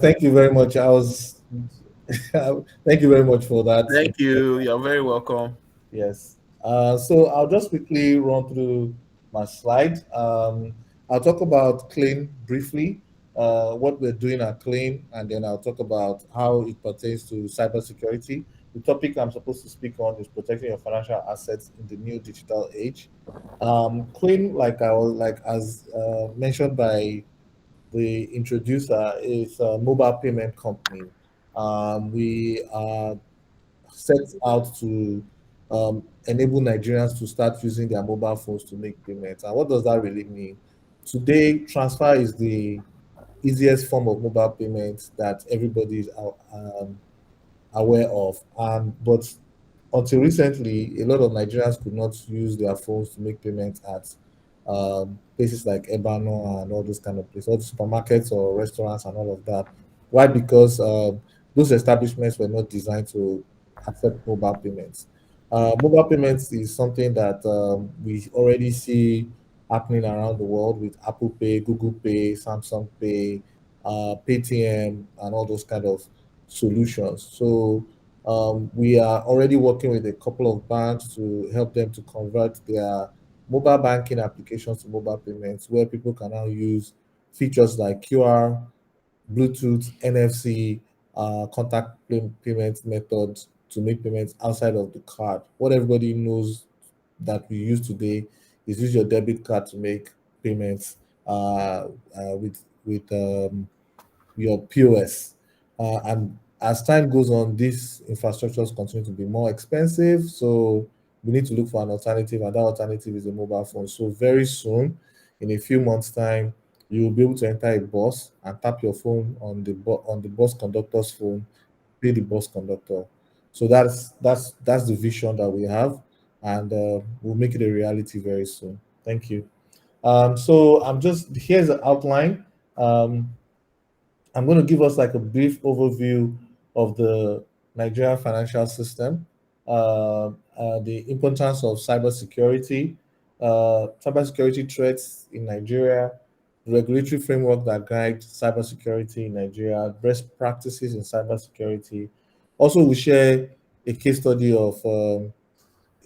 Thank you very much. Thank you very much for that. Thank you. You're very welcome. Yes. So I'll just quickly run through my slide. I'll talk about Clane briefly, what we're doing at Clane, and then I'll talk about how it pertains to cybersecurity. The topic I'm supposed to speak on is protecting your financial assets in the new digital age. Clane, as mentioned by the introducer, is a mobile payment company. We are set out to enable Nigerians to start using their mobile phones to make payments. And what does that really mean? Today, transfer is the easiest form of mobile payments that everybody is aware of. But until recently, a lot of Nigerians could not use their phones to make payments at places like Ebano and all those kind of places, all the supermarkets or restaurants and all of that. Why? Because those establishments were not designed to accept mobile payments. Mobile payments is something that we already see happening around the world with Apple Pay, Google Pay, Samsung Pay, Paytm, and all those kind of solutions. So we are already working with a couple of banks to help them to convert their mobile banking applications to mobile payments, where people can now use features like QR, Bluetooth, NFC, payment methods to make payments outside of the card. What everybody knows that we use today is use your debit card to make payments with your POS. And as time goes on, these infrastructures continue to be more expensive. So we need to look for an alternative, and that alternative is a mobile phone. So very soon, in a few months' time, you will be able to enter a bus and tap your phone on the bus conductor's phone, pay the bus conductor. So that's the vision that we have, and we'll make it a reality very soon. Thank you. So I'm just here's an outline. Um, I'm going to give us like a brief overview of the Nigerian financial system, the importance of cybersecurity, cybersecurity threats in Nigeria, regulatory framework that guides cybersecurity in Nigeria, best practices in cybersecurity. Also, we share a case study of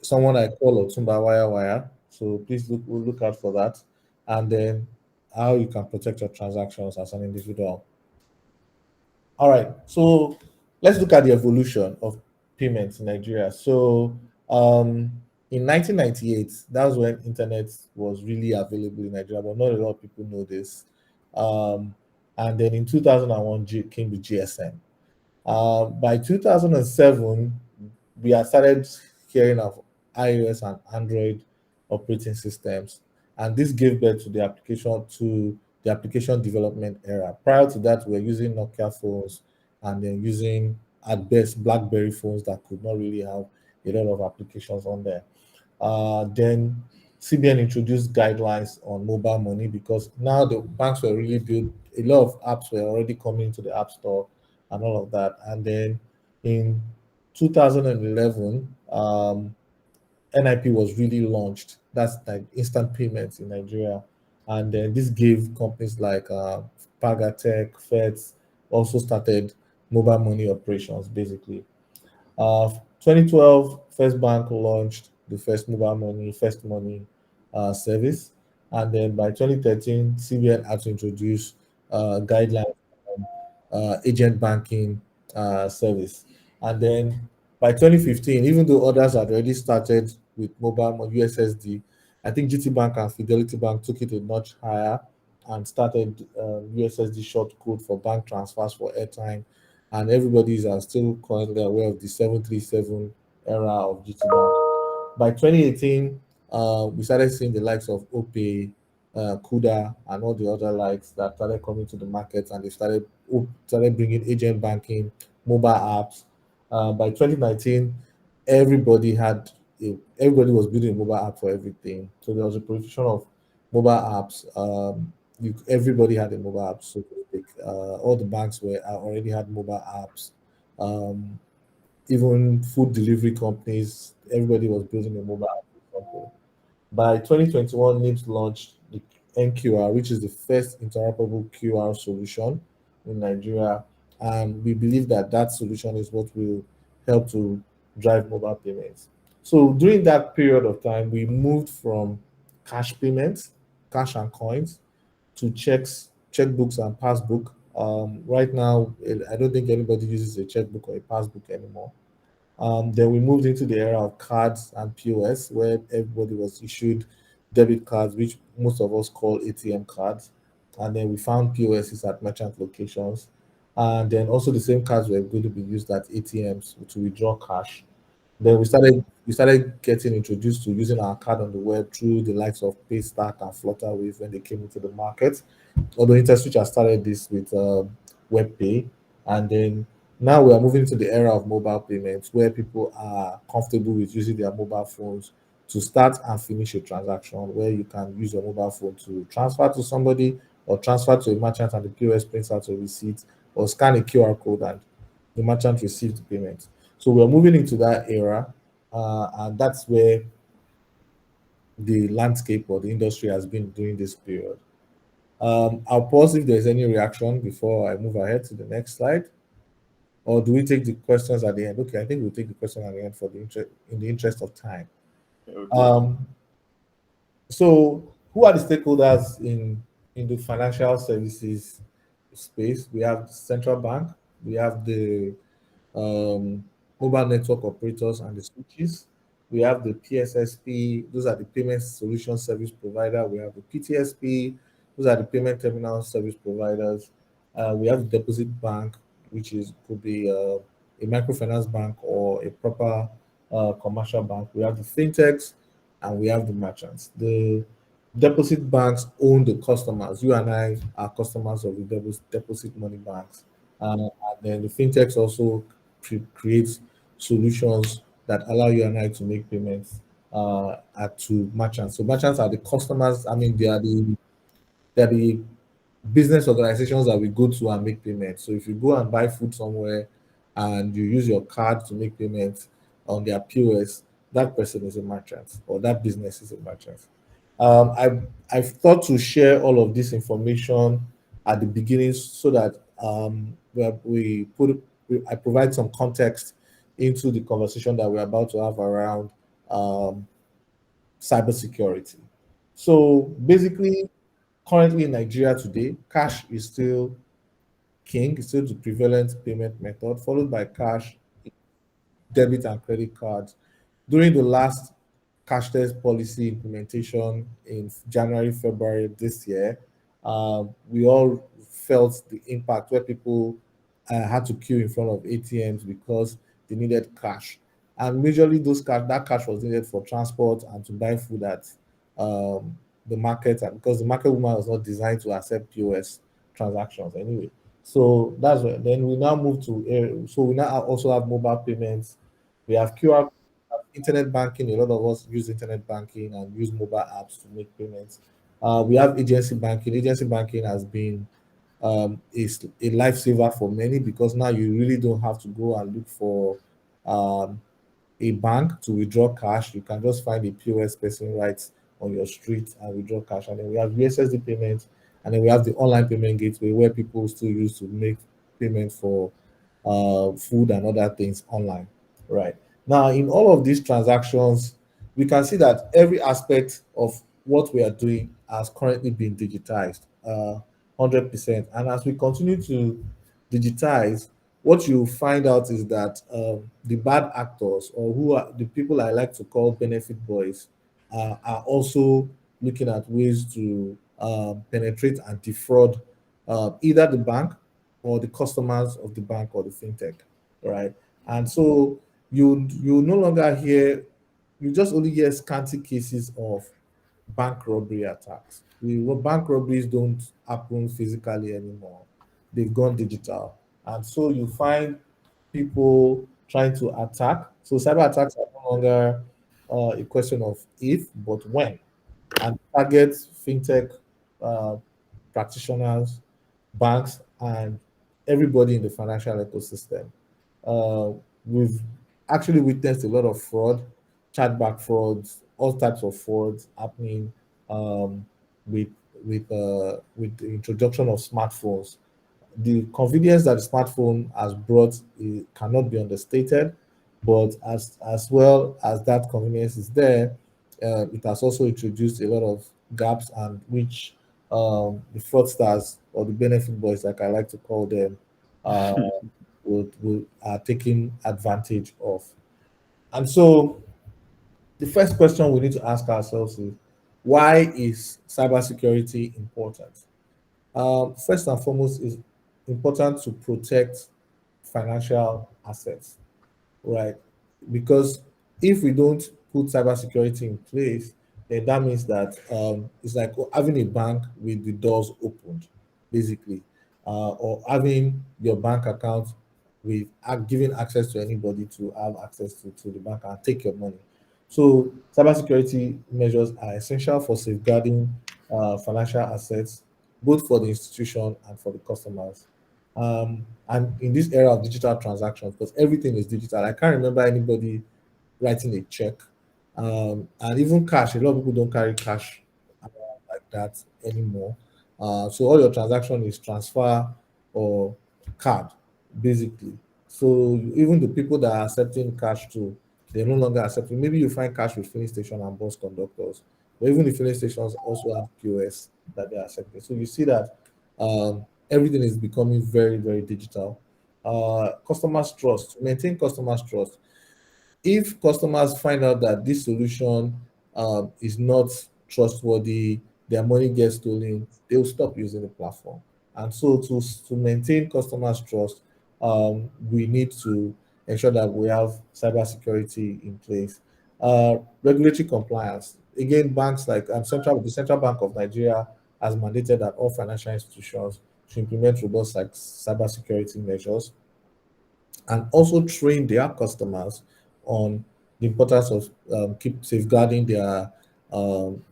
someone I call Otumba Wire Wire. So please look out for that. And then how you can protect your transactions as an individual. All right, so let's look at the evolution of payments in Nigeria. So, in 1998, that was when internet was really available in Nigeria, but not a lot of people know this. Um, and then in 2001, came the GSM. By 2007, we had started hearing of iOS and Android operating systems, and this gave birth to the application development era. Prior to that, we were using Nokia phones and then using at best BlackBerry phones that could not really have a lot of applications on there. Then CBN introduced guidelines on mobile money because now the banks were really built. A lot of apps were already coming to the App Store and all of that. And then in 2011, NIP was really launched. That's like instant payments in Nigeria. And then this gave companies like Pagatech, Feds also started mobile money operations basically. 2012, First Bank launched the first mobile money, First Money service. And then by 2013, CBN had to introduce guidelines on agent banking service. And then by 2015, even though others had already started with mobile USSD, I think GT Bank and Fidelity Bank took it a notch higher and started USSD short code for bank transfers for airtime, and everybody is still currently aware of the 737 era of GT Bank. By 2018, we started seeing the likes of OPay, Kuda, and all the other likes that started coming to the market, and they started bringing agent banking, mobile apps. By 2019, everybody had everybody was building a mobile app for everything. So there was a proliferation of mobile apps. Everybody had a mobile app, so to speak. All the banks were already had mobile apps. Um, Even food delivery companies, everybody was building a mobile app. For example. By 2021, NIPS launched the NQR, which is the first interoperable QR solution. in Nigeria, and we believe that that solution is what will help to drive mobile payments. So during that period of time, we moved from cash payments, cash and coins, to checks, checkbooks and passbook. Right now, I don't think anybody uses a checkbook or a passbook anymore. Then we moved into the era of cards and POS, where everybody was issued debit cards, which most of us call ATM cards. And then we found POSs at merchant locations. And then also the same cards were going to be used at ATMs to withdraw cash. Then we started getting introduced to using our card on the web through the likes of Paystack and Flutterwave when they came into the market. Although InterSwitch has started this with WebPay, and then now we are moving to the era of mobile payments where people are comfortable with using their mobile phones to start and finish a transaction, where you can use your mobile phone to transfer to somebody or transfer to a merchant and the POS prints out a receipt, or scan a QR code and the merchant receives the payment. So we're moving into that era, and that's where the landscape or the industry has been during this period. I'll pause if there's any reaction before I move ahead to the next slide. Or do we take the questions at the end? Okay, I think we'll take the question at the end for the in the interest of time. Okay. Um, so who are the stakeholders in the financial services space? We have the central bank, we have the um, mobile network operators and the switches. We have the PSSP, those are the payment solution service provider. We have the PTSP, those are the payment terminal service providers. We have the deposit bank, which is could be a microfinance bank or a proper commercial bank. We have the fintechs and we have the merchants. The deposit banks own the customers. You and I are customers of the deposit money banks. And then the fintechs also create solutions that allow you and I to make payments to merchants. So merchants are the customers. I mean, they are the business organizations that we go to and make payments. So if you go and buy food somewhere and you use your card to make payments on their POS, that person is a merchant or that business is a merchant. I've thought to share all of this information at the beginning so that I provide some context into the conversation that we're about to have around um, cybersecurity. So basically, currently in Nigeria today, cash is still king, it's still the prevalent payment method, followed by cash, debit and credit cards. During the last cashless policy implementation in January, February this year, we all felt the impact where people had to queue in front of ATMs because they needed cash. And majorly that cash was needed for transport and to buy food at the market, and because the market woman was not designed to accept POS transactions anyway. So that's where then we now move to so we now also have mobile payments. We have QR, internet banking. A lot of us use internet banking and use mobile apps to make payments. We have agency banking. Agency banking has been is a lifesaver for many because now you really don't have to go and look for um, a bank to withdraw cash. You can just find a POS person right on your street and withdraw cash. And then we have USSD payments, and then we have the online payment gateway where people still use to make payment for food and other things online. Right. Now, in all of these transactions, we can see that every aspect of what we are doing has currently been digitized, 100%. And as we continue to digitize, what you find out is that the bad actors, or who are the people I like to call benefit boys, are also looking at ways to penetrate and defraud either the bank or the customers of the bank or the fintech, right? And so you no longer hear, you just only hear scanty cases of bank robbery attacks. Bank robberies don't happen physically anymore. They've gone digital. And so you find people trying to attack. So cyber attacks are no longer a question of if, but when, and target fintech uh, practitioners, banks, and everybody in the financial ecosystem. We've actually witnessed a lot of fraud, chargeback frauds, all types of frauds happening um, with with the introduction of smartphones. the convenience that the smartphone has brought cannot be understated. But as well as that convenience is there, it has also introduced a lot of gaps, and which the fraudsters or the benefit boys, like I like to call them, uh, will are taking advantage of. And so the first question we need to ask ourselves is, why is cybersecurity important? First and foremost, is important to protect financial assets, right? Because if we don't put cybersecurity in place, then that means that it's like having a bank with the doors opened, basically, or having your bank account with giving access to anybody to have access to the bank and take your money. So cybersecurity measures are essential for safeguarding financial assets, both for the institution and for the customers. And in this era of digital transactions, because everything is digital, I can't remember anybody writing a check, and even cash. A lot of people don't carry cash like that anymore. So all your transaction is transfer or card, basically. So even the people that are accepting cash too, they're no longer accepting. Maybe you find cash with filling station and bus conductors, but even the filling stations also have POS that they're accepting. So you see that everything is becoming very, very digital. Customers trust, to maintain customers trust, if customers find out that this solution is not trustworthy, their money gets stolen, they'll stop using the platform. And so to maintain customers' trust, we need to ensure that we have cybersecurity in place. Regulatory compliance. Again, banks like the Central Bank of Nigeria has mandated that all financial institutions should implement robust like cybersecurity measures, and also train their customers on the importance of keep safeguarding their um,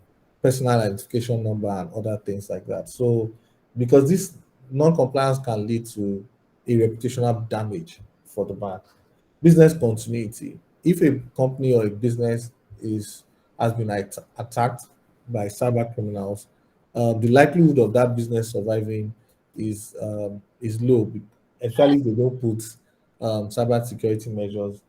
personal identification number and other things like that. So, because this non-compliance can lead to a reputational damage for the bank. Business continuity. If a company or a business is has been attacked by cyber criminals, the likelihood of that business surviving is low, especially if they don't put cyber security measures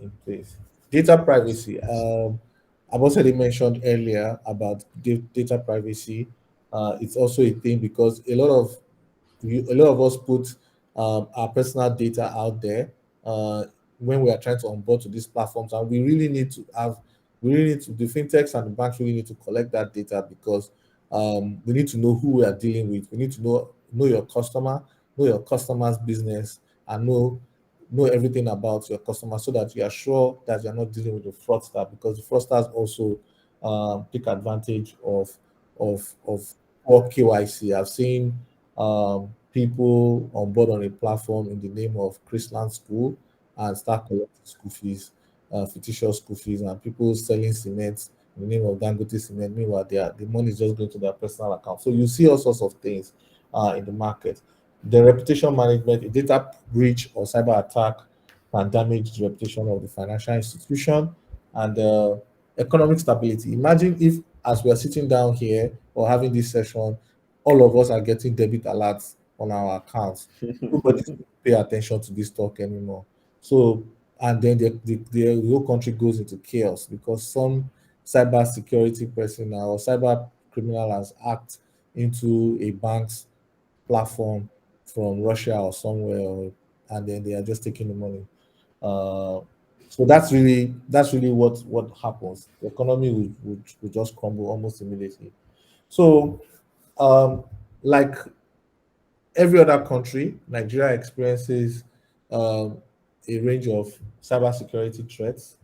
in place. Data privacy. I've also mentioned earlier about data privacy. It's also a thing because a lot of us put our personal data out there uh, when we are trying to onboard to these platforms, and we really need to, the fintechs and the banks really need to collect that data, because we need to know who we are dealing with. We need to know your customer, know your customer's business, and know everything about your customer, so that you are sure that you're not dealing with a fraudster, because the fraudsters also take advantage of poor KYC. I've seen people on board on a platform in the name of Chrisland School and start collecting school fees, fictitious school fees, and people selling cement in the name of Dangote cement. Meanwhile, the money is just going to their personal account. So you see all sorts of things in the market. The reputation management, a data breach or cyber attack can damage the reputation of the financial institution. And economic stability. Imagine if, as we are sitting down here or having this session, all of us are getting debit alerts on our accounts. Nobody pay attention to this talk anymore. So, and then the whole country goes into chaos because some cyber security personnel or cyber criminal has hacked into a bank's platform from Russia or somewhere, and then they are just taking the money. Uh, so that's really what happens. The economy will just crumble almost immediately. So, um, like every other country, Nigeria experiences um, a range of cybersecurity threats.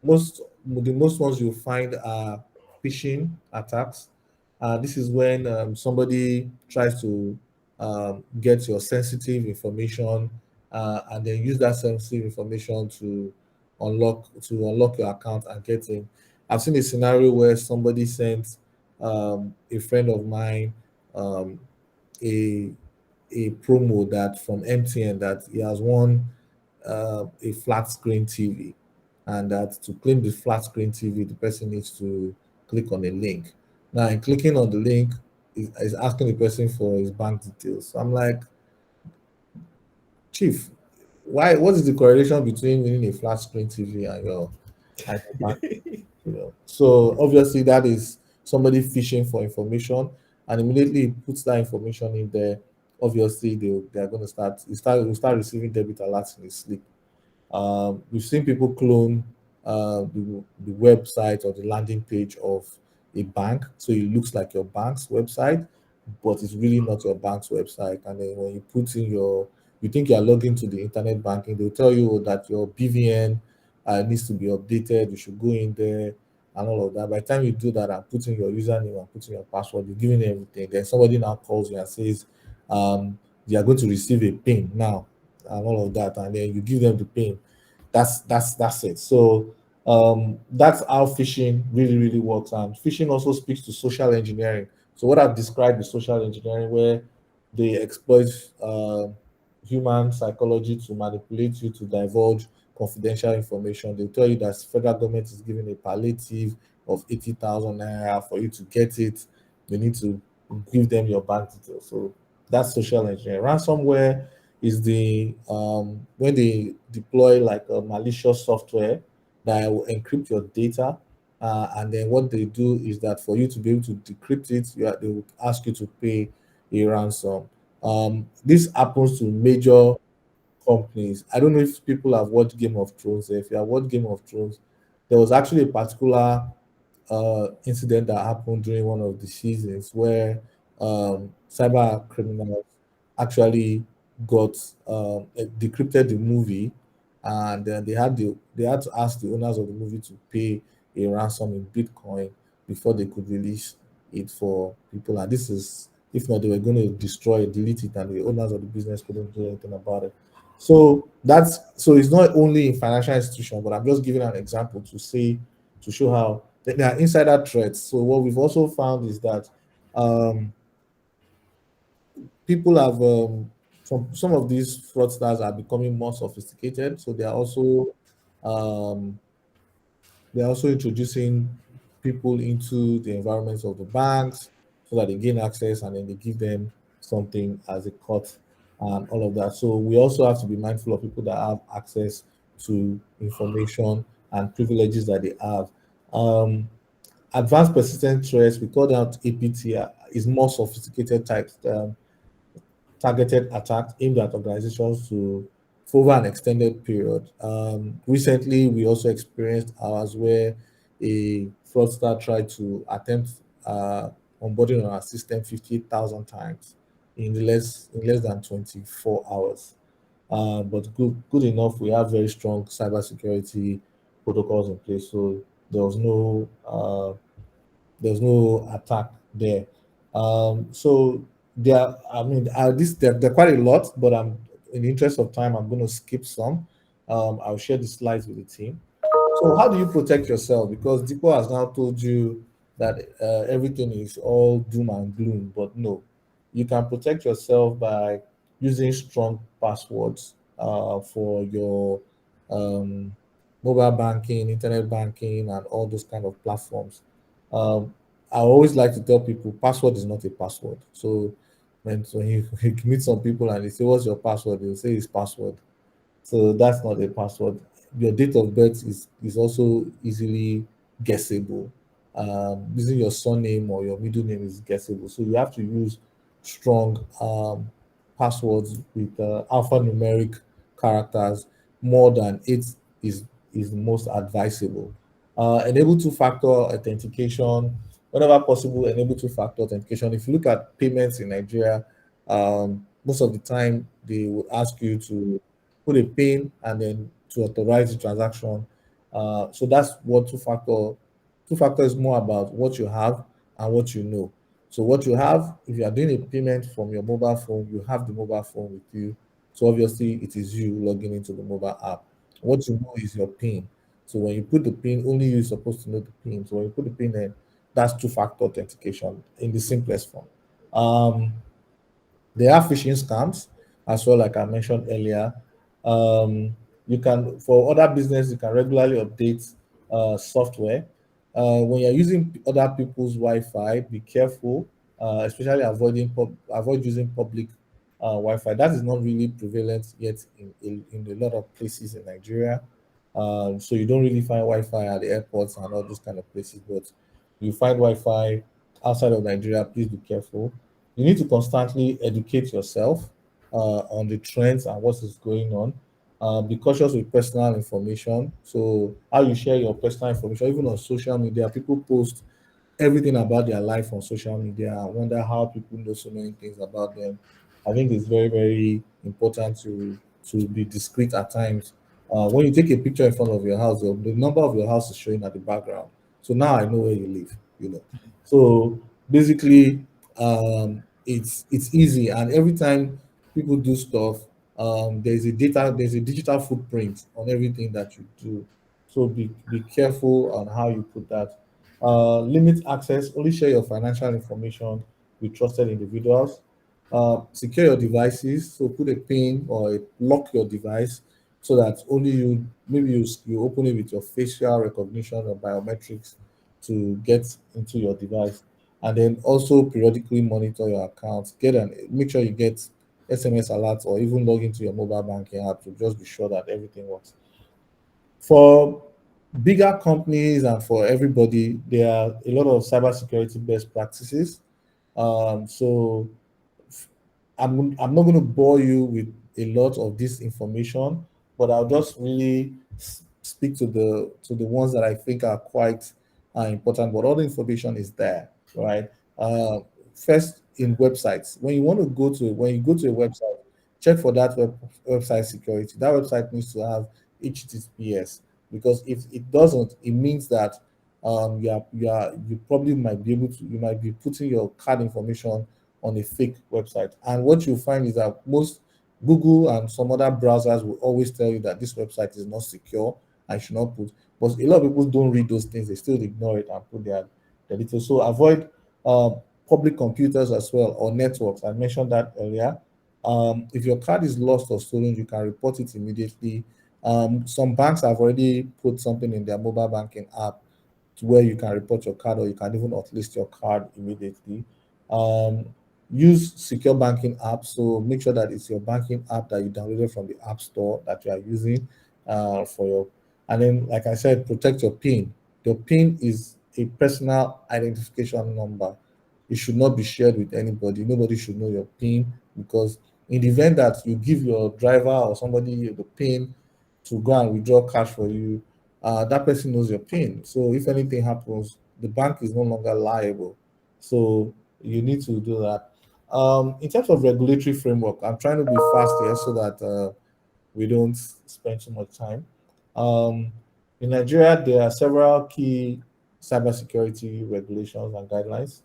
The most ones you'll find are phishing attacks. This is when somebody tries to get your sensitive information, and then use that sensitive information to unlock your account and get in. I've seen a scenario where somebody sent a friend of mine um, a a promo that from MTN that he has won a flat screen TV, and that to claim the flat screen TV, the person needs to click on a link. Now, in clicking on the link, is asking the person for his bank details. So I'm like, Chief, why? What is the correlation between winning a flat screen TV and your bank? So obviously that is somebody fishing for information, and immediately he puts that information in there. Obviously, they are going to start receiving debit alerts in his sleep. We've seen people clone the website or the landing page of a bank, so it looks like your bank's website, but it's really not your bank's website. And then when you put in you think you are logging to the internet banking, they'll tell you that your BVN needs to be updated. You should go in there and all of that. By the time you do that and put in your username and put in your password, you're giving everything. Then somebody now calls you and says, they are going to receive a PIN now and all of that, and then you give them the PIN. That's it. So that's how phishing really works. And phishing also speaks to social engineering. So what I've described is social engineering, where they exploit human psychology to manipulate you to divulge confidential information. They'll tell you that federal government is giving a palliative of 80,000 naira for you to get it. You need to give them your bank details. So that's social engineering. Ransomware is the when they deploy like a malicious software that will encrypt your data, and then what they do is that for you to be able to decrypt it, they will ask you to pay a ransom. This happens to major companies. I don't know if people have watched Game of Thrones. If you have watched Game of Thrones, there was actually a particular incident that happened during one of the seasons where cyber criminals actually got decrypted the movie, and then they had to ask the owners of the movie to pay a ransom in Bitcoin before they could release it for people. And this is, if not, they were going to destroy it, delete it, and the owners of the business couldn't do anything about it. So it's not only in financial institutions, but I'm just giving an example to show how there are insider threats. So what we've also found is that um, people have some of these fraudsters are becoming more sophisticated. So um, they're also introducing people into the environments of the banks so that they gain access, and then they give them something as a cut and all of that. So we also have to be mindful of people that have access to information and privileges that they have. Um, Advanced persistent threats, we call that APT, is more sophisticated types. Targeted attacks aimed at organizations for over an extended period. Recently, we also experienced ours where a fraudster tried to attempt onboarding on our system 58,000 times in less than 24 hours. But good enough, we have very strong cybersecurity protocols in place, so there was no there's no attack there. So there, I mean, there are quite a lot, but I'm in the interest of time, I'm going to skip some. I'll share the slides with the team. So how do you protect yourself? Because Deepo has now told you that everything is all doom and gloom, but no, you can protect yourself by using strong passwords for your um, mobile banking, internet banking, and all those kind of platforms. Um, I always like to tell people password is not a password. So when you meet some people and they say, "What's your password?" They'll say it's password. So that's not a password. Your date of birth is also easily guessable. Using your surname or your middle name is guessable. So you have to use strong passwords with alphanumeric characters. More than eight is is most advisable. Enable two-factor authentication whenever possible. Enable two-factor authentication. If you look at payments in Nigeria, most of the time they will ask you to put a PIN and then to authorize the transaction. So that's what two factor is more about what you have and what you know. So what you have, if you are doing a payment from your mobile phone, you have the mobile phone with you. So obviously it is you logging into the mobile app. What you know is your PIN. So when you put the PIN, only you are supposed to know the PIN. So when you put the PIN in, that's two-factor authentication in the simplest form. Um, there are phishing scams as well, like I mentioned earlier. You can, for other business, you can regularly update software. When you're using other people's Wi-Fi, be careful, especially avoid using public Wi-Fi. That is not really prevalent yet in a lot of places in Nigeria. So you don't really find Wi-Fi at the airports and all those kind of places, but you find Wi-Fi outside of Nigeria. Please be careful. You need to constantly educate yourself on the trends and what is going on. Be cautious with personal information. So how you share your personal information, even on social media, people post everything about their life on social media. I wonder how people know so many things about them. I think it's very, very important to be discreet at times. When you take a picture in front of your house, the number of your house is showing at the background. So now I know where you live. So basically, it's easy, and every time people do stuff, there's a digital footprint on everything that you do. So be careful on how you put that. Limit access, only share your financial information with trusted individuals. Secure your devices, so put a pin or lock your device so that only you, maybe you open it with your facial recognition or biometrics to get into your device. And then also periodically monitor your accounts. Make sure you get SMS alerts or even log into your mobile banking app to just be sure that everything works. For bigger companies and for everybody, there are a lot of cybersecurity best practices. So I'm not going to bore you with a lot of this information, but I'll just really speak to the ones that I think are quite important. But all the information is there, right? Uh, First, in websites, when you go to a website, check for that website security. That website needs to have HTTPS, because if it doesn't, it means that you probably might be able to you might be putting your card information on a fake website. And what you find is that most Google and some other browsers will always tell you that this website is not secure and should not put. But a lot of people don't read those things; they still ignore it and put their details. So avoid public computers as well, or networks. I mentioned that earlier. If your card is lost or stolen, you can report it immediately. Some banks have already put something in their mobile banking app to where you can report your card, or you can even utlist your card immediately. Um, Use secure banking apps. So make sure that it's your banking app that you downloaded from the app store that you are using for your. And then, like I said, protect your PIN. Your PIN is a personal identification number. It should not be shared with anybody. Nobody should know your PIN, because in the event that you give your driver or somebody the PIN to go and withdraw cash for you, that person knows your PIN. So if anything happens, the bank is no longer liable. So you need to do that. In terms of regulatory framework, I'm trying to be fast here so that we don't spend too much time. Um, in Nigeria, there are several key cybersecurity regulations and guidelines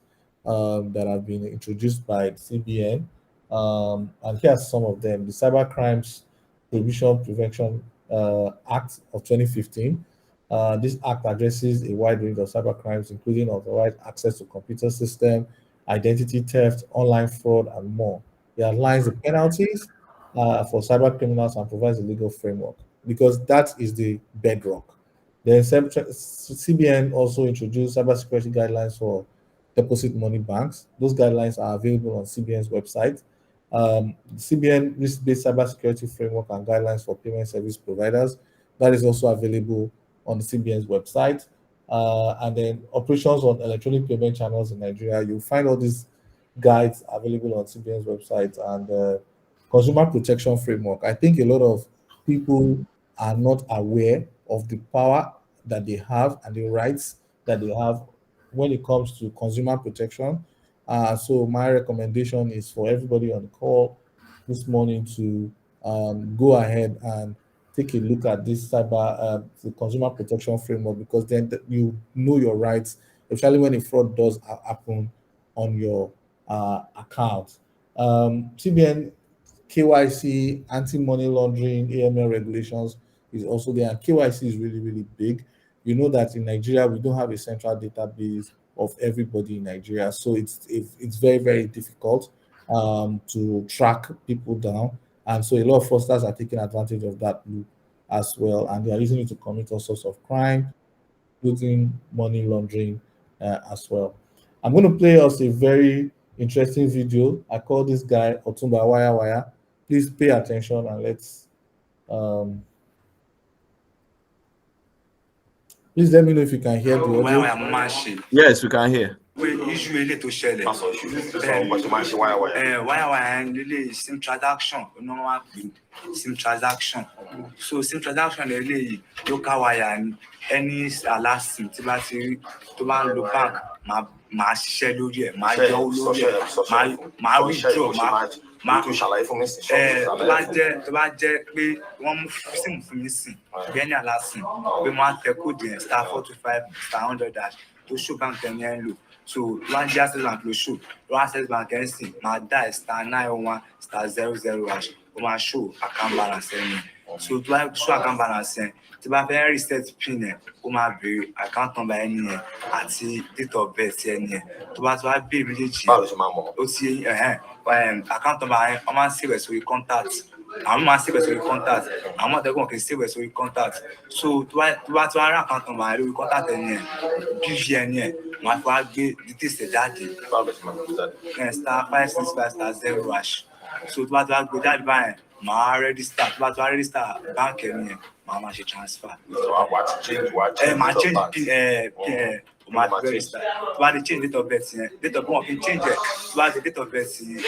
that have been introduced by CBN. And here are some of them: the Cyber Crimes Prohibition Prevention Act of 2015. This act addresses a wide range of cyber crimes, including unauthorized access to computer system, identity theft, online fraud, and more. It outlines the penalties for cyber criminals and provides a legal framework, because that is the bedrock. The CBN also introduced cybersecurity guidelines for deposit money banks. Those guidelines are available on CBN's website. CBN risk-based cybersecurity framework and guidelines for payment service providers. That is also available on the CBN's website. And then operations on electronic payment channels in Nigeria. You'll find all these guides available on CBN's website. And consumer protection framework. I think a lot of people are not aware of the power that they have and the rights that they have when it comes to consumer protection. So my recommendation is for everybody on the call this morning to go ahead and take a look at this the consumer protection framework, because then you know your rights, especially when a fraud does happen on your account. CBN KYC, anti-money laundering, AML regulations is also there. And KYC is really, really big. You know that in Nigeria, we don't have a central database of everybody in Nigeria. So it's very, very difficult to track people down. And so a lot of fraudsters are taking advantage of that loop as well. And they are using it to commit all sorts of crime, including money laundering as well. I'm going to play us a very interesting video. I call this guy Otumba Wire Wire. Please pay attention and let's um, please let me know if you can hear the audio. Yes, we can hear. Issue ilé tó ṣẹlẹ̀ wáyà nílé sim transaction ní wọ́n máa pè sim transaction so sim transaction eléyìí local wire ni any alasim tí bá ti rí tó bá ń lo bank máa ṣiṣẹ́ lórí ẹ̀ máa yọ owó lórí ẹ̀ máa withdraw máa tún ṣàlàyé fún mi sí tó bá jẹ́ pé wọ́n mú sim fún mi sìn bí ẹni alasim pé wọ́n á tẹ kóòdù yẹn *425 *100 tó show bank ẹni ẹ̀ ń lò. So one access bank will show, one access bank can see my die *901 *00#. O ma show account balance any. So to I show account balance, to buy very reset pin, o ma be account number any àti date of birth any. To buy be méjèèjì. O ti account number o ma save so you contact. I'm ma save so you contact. I'm not going to save so you contact. So to buy account number you contact any. Give you any. My father details jáde *565*0#. So tó bá tó wá gbé jáde báyẹn màá register tó bá tó wá register bank ẹni yẹn màá máa ṣe transfer. Màá change pin màá register tó bá di change date of birth yẹn date of birth kì í change ẹ̀ tó bá di date of birth yẹn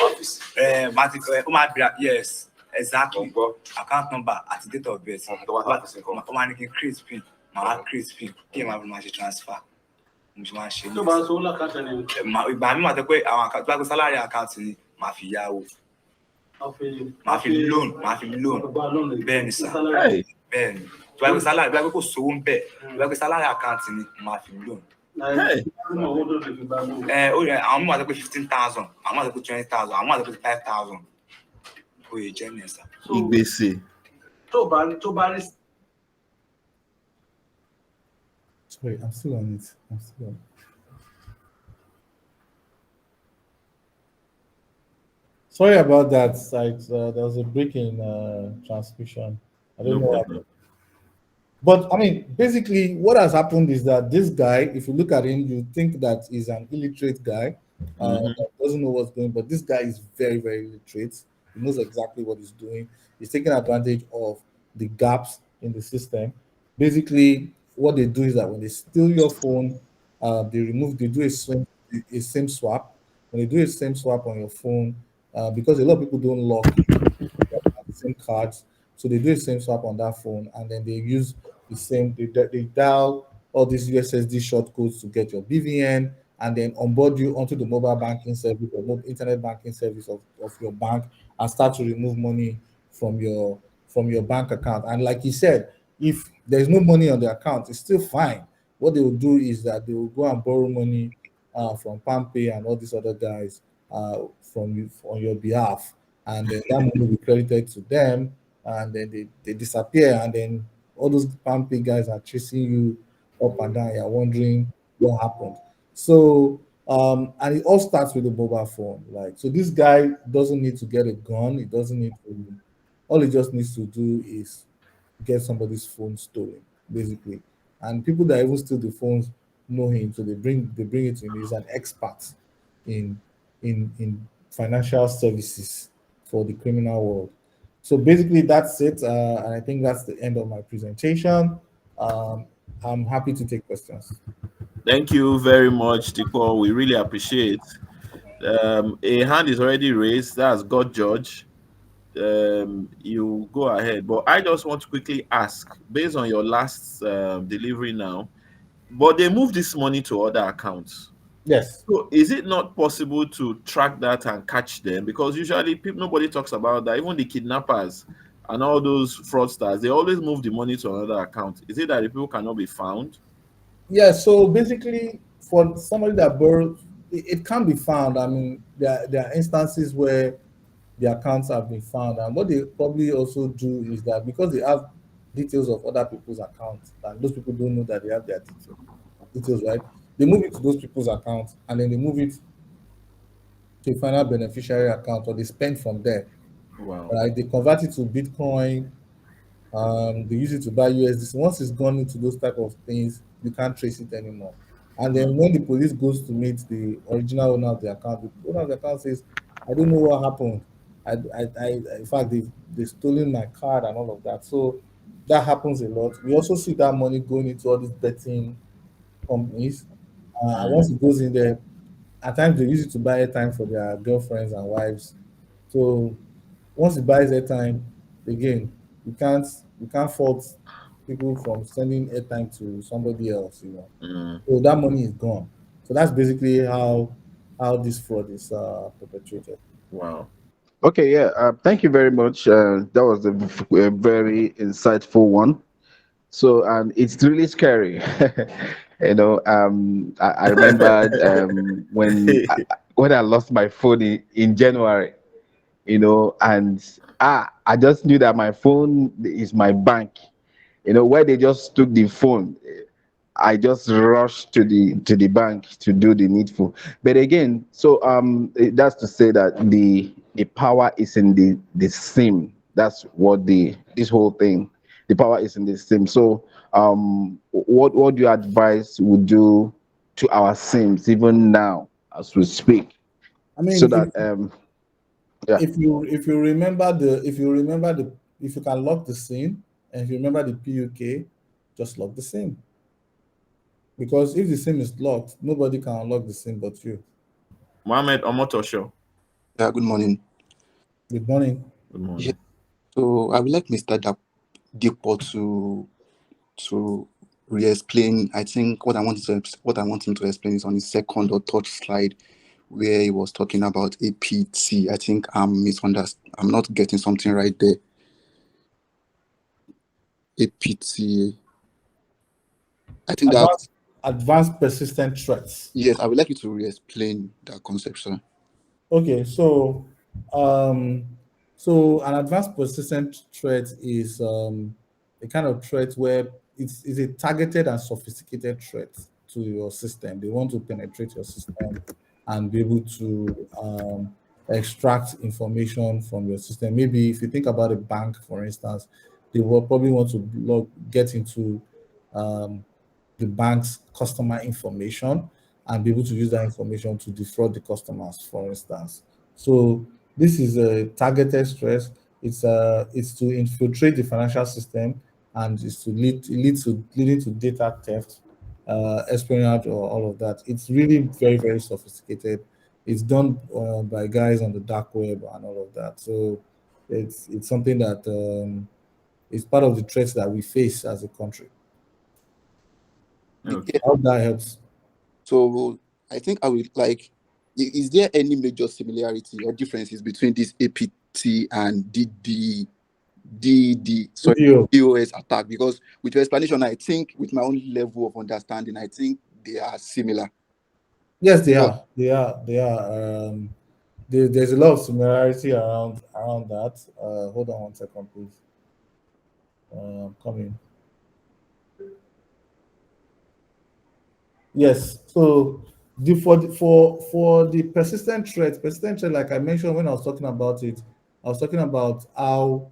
màá ti ó máa bẹ̀rẹ̀ yes exactly account number àti date of birth ó máa ní kí n create pin màá create pin kí n máa ṣe transfer. Tó bá sọ lákàtà ni ìgbà mi máa tẹ́ pé àwọn àkáǹtì bá salary account ni máa fi yáwó máa fi loan bẹ́ẹ̀ ni sà bẹ́ẹ̀ ni tó bá gbé salary bá gbé kò sówó ń bẹ̀ tó bá gbé salary account ni máa fi loan. Ó yẹ àwọn mímọ̀ àti pé 15,000 àwọn mímọ̀ àti pé 20,000 àwọn mímọ̀ àti pé 5,000 ó yẹ jẹ́ ní ẹ̀sà. Ìgbésẹ̀. Tó bá rí. Sorry, I'm still on it. Sorry about that. There was a break in transmission. I don't know what happened. But I mean, basically, what has happened is that this guy, if you look at him, you think that he's an illiterate guy, that doesn't know what's going on. But this guy is very, very literate. He knows exactly what he's doing. He's taking advantage of the gaps in the system. Basically, what they do is that when they steal your phone, they do a SIM swap. When they do a SIM swap on your phone, because a lot of people don't lock the SIM cards, so they do a SIM swap on that phone, and then they use the same. They dial all these USSD short codes to get your BVN, and then onboard you onto the mobile banking service or internet banking service of your bank, and start to remove money from your bank account. And like you said, if there's no money on the account, it's still fine. What they will do is that they will go and borrow money from PalmPay and all these other guys from you on your behalf, and then that money will be credited to them, and then they disappear, and then all those PalmPay guys are chasing you up and down. You're wondering what happened. So and it all starts with the mobile phone. Like, so this guy doesn't need to get a gun. He doesn't need to. All he just needs to do is get somebody's phone stolen, basically. And people that even steal the phones know him, so they bring it to him. He's an expert in financial services for the criminal world. So basically, that's it. And I think that's the end of my presentation. I'm happy to take questions. Thank you very much, Tiko. We really appreciate. A hand is already raised. That's God George. You go ahead, but I just want to quickly ask, based on your last delivery now, but they move this money to other accounts. Yes. So is it not possible to track that and catch them? Because usually nobody talks about that. Even the kidnappers and all those fraudsters, they always move the money to another account. Is it that the people cannot be found? Yeah, so basically for somebody that borrows, it can be found. I mean, there are instances where the accounts have been found, and what they probably also do is that because they have details of other people's accounts, and those people don't know that they have their details, right? They move it to those people's accounts, and then they move it to a final beneficiary account, or they spend from there. Wow. Right? They convert it to Bitcoin. They use it to buy USDC. Once it's gone into those type of things, you can't trace it anymore. And then when the police goes to meet the original owner of the account, the owner of the account says, "I don't know what happened. In fact, they stolen my card and all of that." So that happens a lot. We also see that money going into all these betting companies. And once it goes in there, at times they use it to buy airtime for their girlfriends and wives. So once it buys airtime, again, we can't fault people from sending airtime to somebody else, you know. Mm. So that money is gone. So that's basically how this fraud is perpetrated. Wow. Okay, yeah. Thank you very much. That was a very insightful one. So, and it's really scary. I remembered when I lost my phone in January. And I just knew that my phone is my bank. Where they just took the phone. I just rushed to the bank to do the needful. But again, so that's to say that the power is in the SIM. That's what this whole thing. The power is in the SIM. So what do you advise we do to our SIMs even now as we speak, I mean, so that yeah. if you can lock the SIM and if you remember the PUK, just lock the SIM. Because if the SIM is locked, nobody can unlock the SIM but you. Mohammed Omotosho. Yeah, good morning. Good morning. Good morning. Yeah. So I would like Mr. Dipo to re-explain. I think what I want him to explain is on his second or third slide where he was talking about APT. I think I'm misunderstanding. I'm not getting something right there. APT. I think that Advanced persistent threats. yes, I would like you to re-explain that concept, sir. Okay, so an advanced persistent threat is a kind of threat where it's a targeted and sophisticated threat to your system. They want to penetrate your system and be able to extract information from your system. Maybe if you think about a bank, for instance, they will probably want to get into the bank's customer information and be able to use that information to defraud the customers, for instance. So this is a targeted stress. It's to infiltrate the financial system and it's to leading to data theft, espionage, or all of that. It's really very, very sophisticated. It's done by guys on the dark web and all of that. So it's something that is part of the threats that we face as a country. Okay. Yeah. I hope that helps. So I think I would like. Is there any major similarity or differences between this APT and Video. DOS attack? Because with your explanation, I think with my own level of understanding, I think they are similar. Yes, they But are. They are. There's a lot of similarity around that. Hold on one second, please. Coming. Yes. So for the persistent threat, like I mentioned when I was talking about it, I was talking about how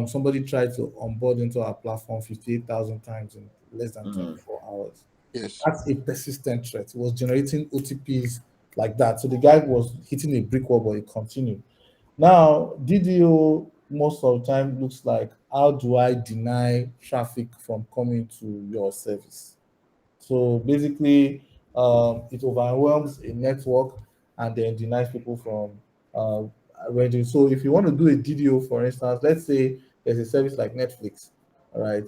somebody tried to onboard into our platform 58,000 times in less than 24 hours. yes, That's a persistent threat. It was generating OTPs like that. So the guy was hitting a brick wall, but it continued. Now, DDO most of the time looks like, how do I deny traffic from coming to your service? So basically, it overwhelms a network and then denies people from ranging. So if you want to do a DDO, for instance, let's say there's a service like Netflix, all right?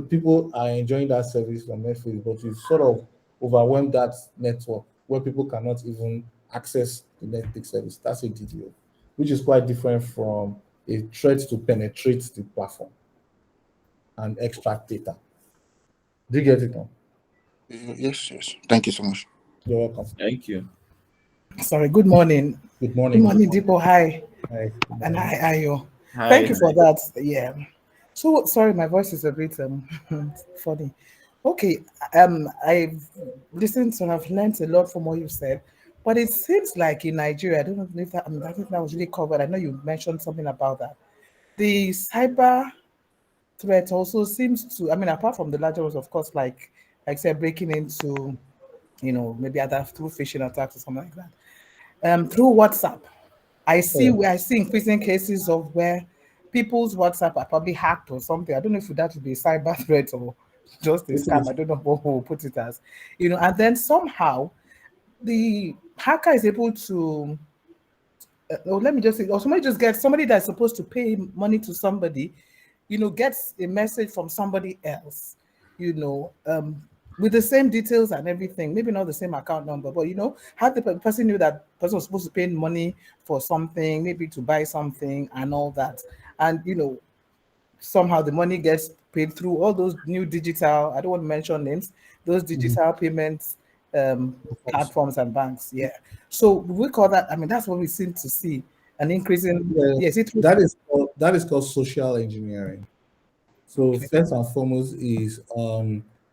People are enjoying that service from Netflix, but you sort of overwhelm that network where people cannot even access the Netflix service. That's a DDO, which is quite different from a threat to penetrate the platform and extract data. Do you get it now? yes. Thank you so much. You're welcome. Thank you. Sorry, good morning. Good morning. Good morning, Dipo. Hi. Hi. Good And morning. hi, Ayo. Hi. Thank you for that. Yeah. So sorry, my voice is a bit funny. Okay. I've listened to and I've learned a lot from what you said, but it seems like in Nigeria, I don't know if that, I think that was really covered. I know you mentioned something about that. The cyber threat also seems to, I mean, apart from the larger ones, of course, like like say breaking into, maybe other through phishing attacks or something like that. Through WhatsApp, I see increasing cases of where people's WhatsApp are probably hacked or something. I don't know if that would be a cyber threat or just a It scam. is. I don't know what we'll put it as, and then somehow the hacker is able to, or let me just say, or somebody just gets somebody that's supposed to pay money to somebody, gets a message from somebody else, with the same details and everything, maybe not the same account number, but how the person knew that person was supposed to pay money for something, maybe to buy something and all that. And somehow the money gets paid through all those new digital, I don't want to mention names, those Mhm. digital payments platforms and banks. Yeah. So we call that, I mean, that's what we seem to see an increase in, Yeah, yes, it will. that is called social engineering. So Okay. first and foremost is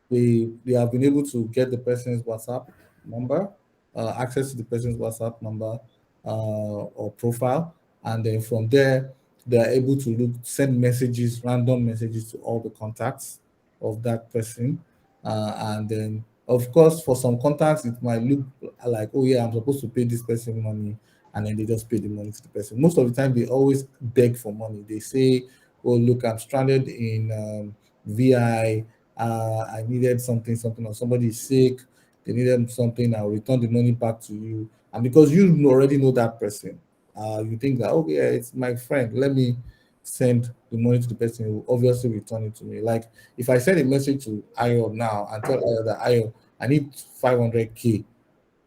they have been able to get the person's WhatsApp number, access to the person's WhatsApp number or profile, and then from there they are able to send messages, random messages to all the contacts of that person, and then of course for some contacts it might look like, oh yeah, I'm supposed to pay this person money, and then they just pay the money to the person. Most of the time they always beg for money. They say, oh look, I'm stranded in VI. I needed something, or somebody is sick. They needed something. I'll return the money back to you. And because you already know that person, you think that, okay, yeah, it's my friend. Let me send the money to the person who will obviously return it to me. Like if I send a message to Ayo now and tell Ayo that Ayo, I need 500K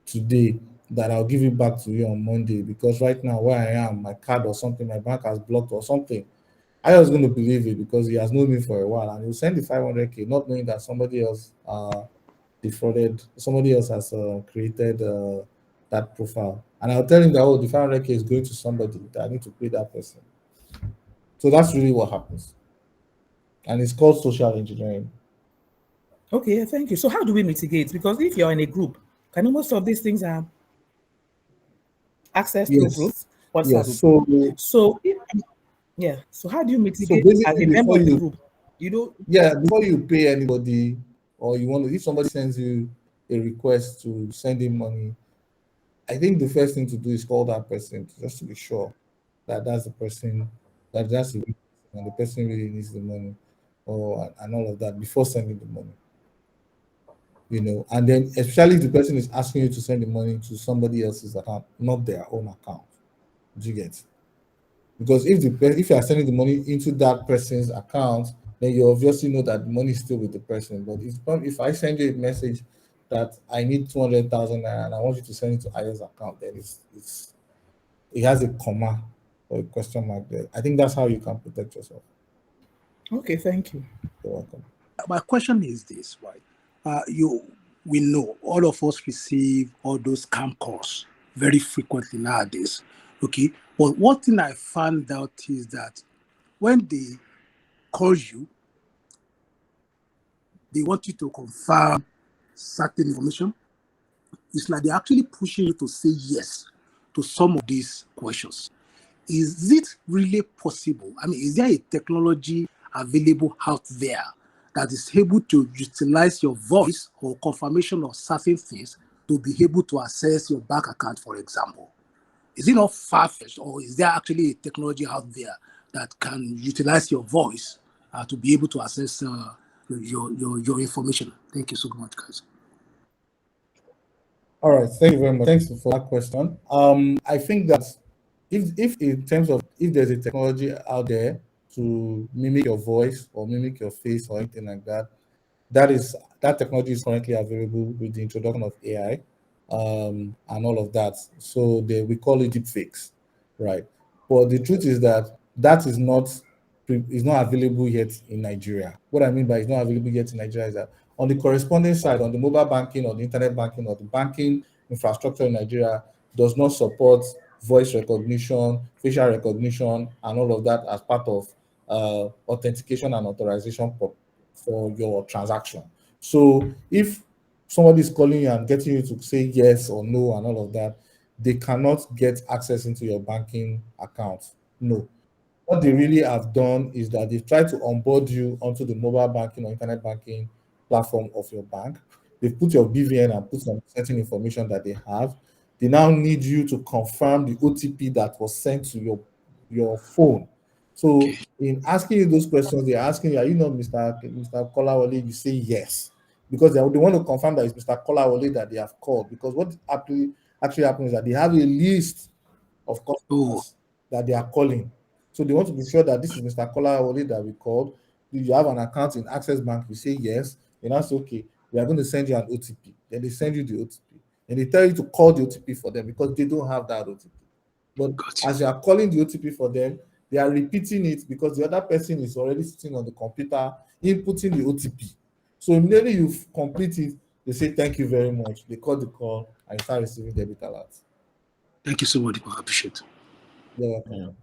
today, that I'll give it back to you on Monday, because right now where I am, my card or something, my bank has blocked or something. I was going to believe it because he has known me for a while, and he'll send the 500K, not knowing that somebody else defrauded, somebody else has created that profile. And I'll tell him that, oh, the 500K is going to somebody, that I need to pay that person. So that's really what happens. And it's called social engineering. Okay, yeah, thank you. So how do we mitigate? Because if you're in a group, can most of these things are access through Yes. groups, WhatsApp Yes. group. So, So yeah, so how do you so mitigate as basically, a member of the group? You know, before you pay anybody, or you want to, if somebody sends you a request to send him money, I think the first thing to do is call that person, just to be sure that that's the person, that that's the real person, and the person really needs the money, or and all of that before sending the money. And then especially if the person is asking you to send the money to somebody else's account, not their own account. Do you get? Because if you are sending the money into that person's account, then you obviously know that the money is still with the person. But if I send you a message that I need 200,000 naira and I want you to send it to Aya's account, then it has a comma or a question mark there. I think that's how you can protect yourself. okay, thank you. You're welcome. My question is this, right? We know all of us receive all those scam calls very frequently nowadays. Okay, but one thing I found out is that when they call you, they want you to confirm certain information. It's like they're actually pushing you to say yes to some of these questions. Is it really possible? I mean, is there a technology available out there that is able to utilize your voice or confirmation of certain things to be able to access your bank account, for example? Is it not far-fetched, or is there actually a technology out there that can utilize your voice to be able to access your information? Thank you so much, guys. All right, thank you very much. Thanks for that question. I think that if in terms of, if there's a technology out there to mimic your voice or mimic your face or anything like that, that technology is currently available with the introduction of AI, and all of that. So we call it deepfakes, right? But the truth is that that is not available yet in Nigeria. What I mean by it's not available yet in Nigeria is that on the corresponding side, on the mobile banking or the internet banking or the banking infrastructure in Nigeria does not support voice recognition, facial recognition, and all of that as part of authentication and authorization for your transaction. So if somebody is calling you and getting you to say yes or no and all of that, they cannot get access into your banking account. No. What they really have done is that they've tried to onboard you onto the mobile banking or internet banking platform of your bank. They've put your BVN and put some certain information that they have. They now need you to confirm the OTP that was sent to your phone. So in asking you those questions, they're asking you, are you not Mr. Kolawole? You say yes, because they want to confirm that it's Mr. Kolawole that they have called. Because what actually happens is that they have a list of customers that they are calling. So they want to be sure that this is Mr. Kolawole that we called. Do you have an account in Access Bank? You say yes. And that's okay. We are going to send you an OTP. Then they send you the OTP. And they tell you to call the OTP for them because they don't have that OTP. But as you are calling the OTP for them, they are repeating it because the other person is already sitting on the computer inputting the OTP. So immediately you complete it, they say thank you very much. They cut the call and start receiving debit alerts. Thank you so much. I appreciate it. You're welcome.